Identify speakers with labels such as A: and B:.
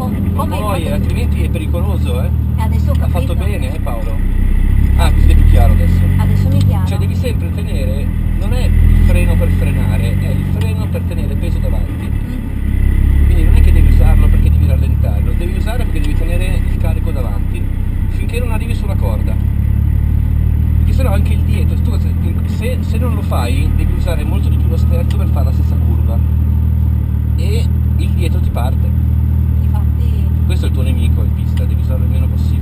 A: No, non puoi, altrimenti è pericoloso, eh.
B: Adesso ho capito.
A: Ha fatto bene, Paolo. Ah, così è più chiaro adesso.
B: Adesso mi è chiaro.
A: Cioè devi sempre tenere, non è il freno per frenare, è il freno per tenere peso davanti. Quindi non è che devi usarlo perché devi rallentare, lo devi usare perché devi tenere il carico davanti finché non arrivi sulla corda. Perché sennò anche il dietro, se non lo fai, devi usare molto di più lo sterzo per fare la stessa curva e il dietro ti parte.
B: Infatti
A: Questo è il tuo nemico in pista, devi usarlo il meno possibile.